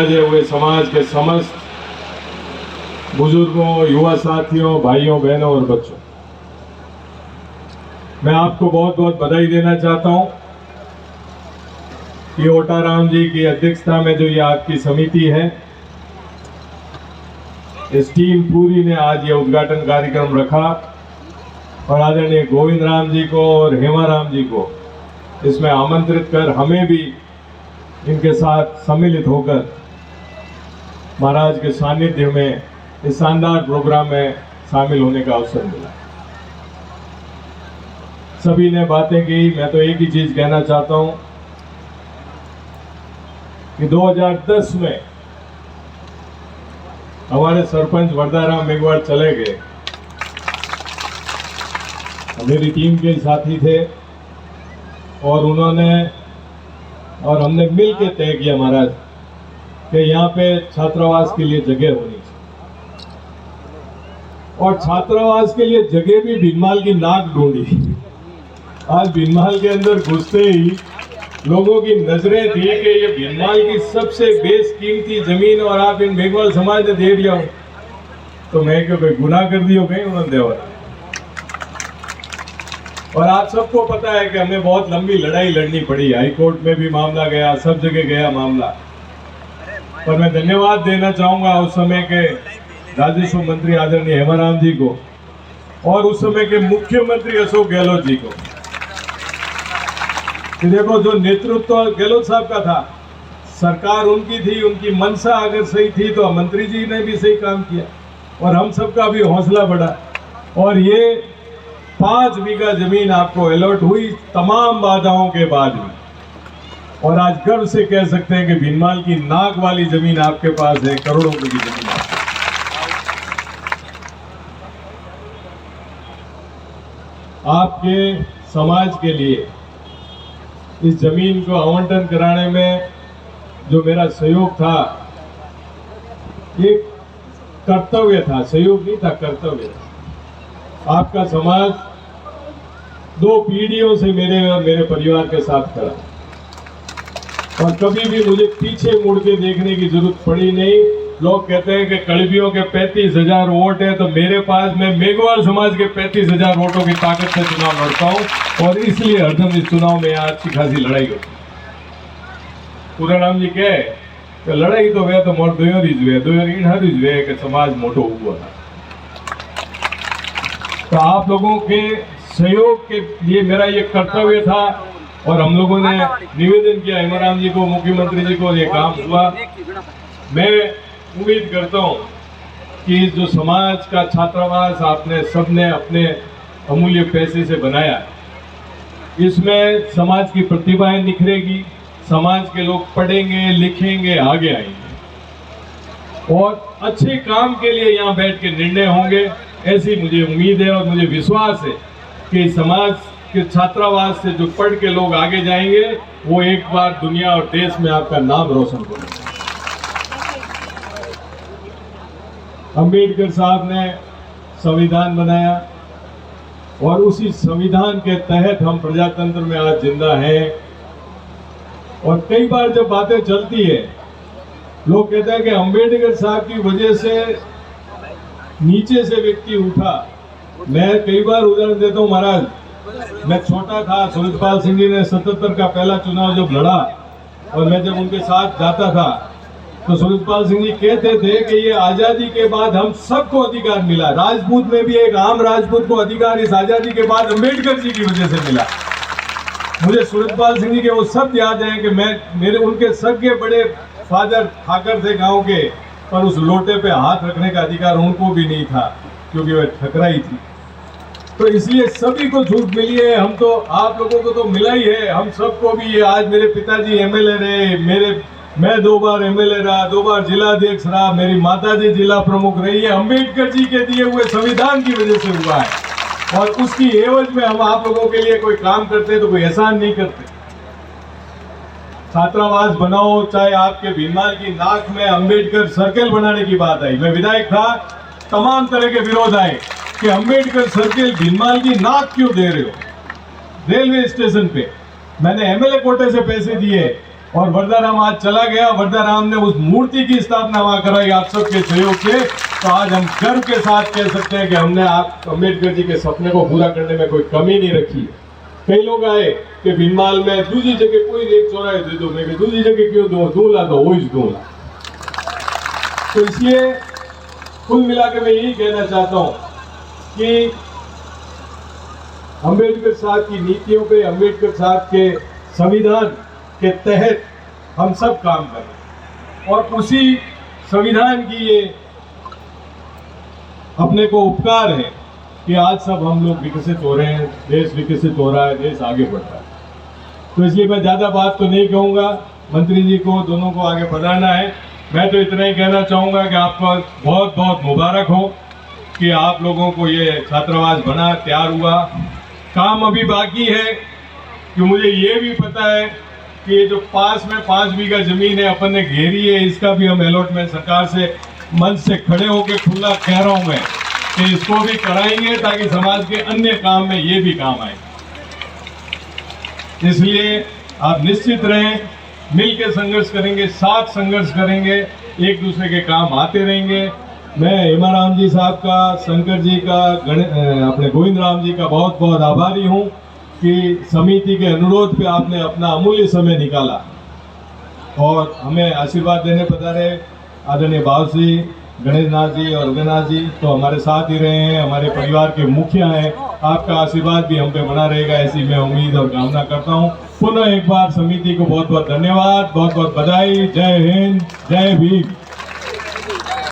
हुए समाज के समस्त बुजुर्गों, युवा साथियों, भाइयों, बहनों और बच्चों, मैं आपको बहुत बहुत बधाई देना चाहता हूं कि ओटाराम जी की अध्यक्षता में जो ये आपकी समिति है, इस टीम पूरी ने आज ये उद्घाटन कार्यक्रम रखा और आदरणीय गोविंद राम जी को और हेमाराम जी को इसमें आमंत्रित कर हमें भी इनके साथ सम्मिलित होकर महाराज के सानिध्य में इस शानदार प्रोग्राम में शामिल होने का अवसर मिला। सभी ने बातें की, मैं तो एक ही चीज कहना चाहता हूं कि 2010 में हमारे सरपंच वरदाराम मेघवाल चले गए, मेरी टीम के साथी थे और हमने मिल के तय किया महाराज कि यहाँ पे छात्रावास के लिए जगह होनी चाहिए और छात्रावास के लिए जगह भी भीनमाल की नाक ढूंढी। आज भीनमाल के अंदर घुसते ही लोगों की नजरें थी कि ये भीनमाल की सबसे बेशकीमती जमीन और आप इन मेघवाल समाज ने दे दिया हो, तो मैं क्यों कोई गुनाह कर दियो कहीं उन्होंने देवा। और आप सबको पता है कि हमें बहुत लंबी लड़ाई लड़नी पड़ी, हाई कोर्ट में भी मामला गया, सब जगह गया मामला। पर मैं धन्यवाद देना चाहूंगा उस समय के राजस्व मंत्री आदरणीय हेमाराम जी को और उस समय के मुख्यमंत्री अशोक गहलोत जी को कि देखो, जो नेतृत्व गहलोत साहब का था, सरकार उनकी थी, उनकी मंशा अगर सही थी तो मंत्री जी ने भी सही काम किया और हम सबका भी हौसला बढ़ा और ये 5 बीघा जमीन आपको अलॉट हुई तमाम बाधाओं के बाद भी। और आज गर्व से कह सकते हैं कि भीनमाल की नाक वाली जमीन आपके पास है, करोड़ों की जमीन आपके समाज के लिए इस जमीन को आवंटन कराने में जो मेरा सहयोग था, एक कर्तव्य था, सहयोग नहीं था, कर्तव्य था। आपका समाज 2 पीढ़ियों से मेरे और मेरे परिवार के साथ खड़ा और कभी भी मुझे पीछे मुड़ के देखने की जरूरत पड़ी नहीं। लोग कहते हैं कि कड़बियों के 35,000 वोट है, तो मेरे पास मैं मेघवाल समाज के 35,000 वोटों की ताकत से चुनाव लड़ता हूं और इसलिए हरदम इस चुनाव में अच्छी खासी लड़ाई होती। पूराराम जी कहे कि लड़ाई तो वे तो मोर दोयर इन हर वे कि समाज मोटो हुआ था। तो आप लोगों के सहयोग के लिए मेरा ये कर्तव्य था और हम लोगों ने निवेदन किया हेमाराम जी को, मुख्यमंत्री जी को, ये काम हुआ। मैं उम्मीद करता हूं कि जो समाज का छात्रावास आपने सबने अपने अमूल्य पैसे से बनाया, इसमें समाज की प्रतिभाएं निखरेगी, समाज के लोग पढ़ेंगे, लिखेंगे, आगे आएंगे और अच्छे काम के लिए यहाँ बैठ के निर्णय होंगे, ऐसी मुझे उम्मीद है और मुझे विश्वास है कि समाज के छात्रावास से जो पढ़ के लोग आगे जाएंगे वो एक बार दुनिया और देश में आपका नाम रोशन करेंगे। अंबेडकर साहब ने संविधान बनाया और उसी संविधान के तहत हम प्रजातंत्र में आज जिंदा हैं। और कई बार जब बातें चलती है, लोग कहते हैं कि अंबेडकर साहब की वजह से नीचे से व्यक्ति उठा। मैं कई बार उदाहरण देता हूं महाराज, मैं छोटा था, सुरजपाल सिंह जी ने 77 का पहला चुनाव जब लड़ा और मैं जब उनके साथ जाता था तो सुरजपाल सिंह जी कहते थे कि ये आजादी के बाद हम सबको अधिकार मिला, राजपूत में भी एक आम राजपूत को अधिकार इस आजादी के बाद अंबेडकर जी की वजह से मिला। मुझे सुरजपाल सिंह जी के वो शब्द याद हैं कि मेरे उनके सगे बड़े फादर ठाकर थे गांव के, पर उस लोटे पे हाथ रखने का अधिकार उनको भी नहीं था क्योंकि वह ठकराई थी। तो इसलिए सभी को छूट मिली है, हम तो आप लोगों को तो मिला ही है, हम सबको भी। ये आज मेरे पिताजी एमएलए रहे, मैं 2 बार एमएलए रहा, 2 बार जिलाध्यक्ष रहा, मेरी माताजी जिला प्रमुख रही है, अंबेडकर जी के दिए हुए संविधान की वजह से हुआ है। और उसकी एवज में हम आप लोगों के लिए कोई काम करते तो कोई एहसान नहीं करते। छात्रावास बनाओ, चाहे आपके भीनमाल की नाक में अंबेडकर सर्कल बनाने की बात आई, मैं विधायक था, तमाम तरह के विरोध आए कि अंबेडकर सर्कल भीनमाल की नाक क्यों दे रहे हो रेलवे स्टेशन पे। मैंने एमएलए कोटे से पैसे दिए और वरदाराम आज चला गया, वरदाराम ने उस मूर्ति की स्थापना वहां कराई आप सबके सहयोग से। तो आज हम गर्व के साथ कह सकते हैं कि हमने आप अम्बेडकर जी के सपने को पूरा करने में कोई कमी नहीं रखी। कई लोग आए कि भीनमाल में दूसरी जगह कोई एक चौराहे दे दो, मैं दूसरी जगह क्यों दूंगा तो वो दूंगा। तो इसलिए कुल मिला के मैं यही कहना चाहता हूं कि अम्बेडकर साहब की नीतियों पे, अम्बेडकर साहब के संविधान के तहत हम सब काम कर रहे हैं और उसी संविधान की ये अपने को उपकार है कि आज सब हम लोग विकसित हो रहे हैं, देश विकसित हो रहा है, देश आगे बढ़ रहा है। तो इसलिए मैं ज़्यादा बात तो नहीं कहूँगा, मंत्री जी को दोनों को आगे बढ़ाना है। मैं तो इतना ही कहना चाहूँगा कि आपको बहुत बहुत मुबारक हो कि आप लोगों को ये छात्रावास बना, तैयार हुआ। काम अभी बाकी है कि मुझे ये भी पता है कि ये जो पास में 5 बीघा जमीन है अपन ने घेरी है, इसका भी हम अलॉटमेंट सरकार से मंच से खड़े होकर खुला कह रहा हूँ मैं कि इसको भी कराएंगे ताकि समाज के अन्य काम में ये भी काम आए। इसलिए आप निश्चित रहें, मिलकर संघर्ष करेंगे, साथ संघर्ष करेंगे, एक दूसरे के काम आते रहेंगे। मैं हेमाराम जी साहब का, शंकर जी का, अपने गोविंद राम जी का बहुत बहुत आभारी हूँ कि समिति के अनुरोध पे आपने अपना अमूल्य समय निकाला और हमें आशीर्वाद देने पधारे। आदरणीय भाव जी, गणेश नाथ जी और उदयनाथ जी तो हमारे साथ ही रहे हैं, हमारे परिवार के मुखिया हैं। आपका आशीर्वाद भी हम पे बना रहेगा, ऐसी मैं उम्मीद और कामना करता हूँ। पुनः एक बार समिति को बहुत बहुत धन्यवाद, बहुत बहुत बधाई। जय हिंद, जय भीम।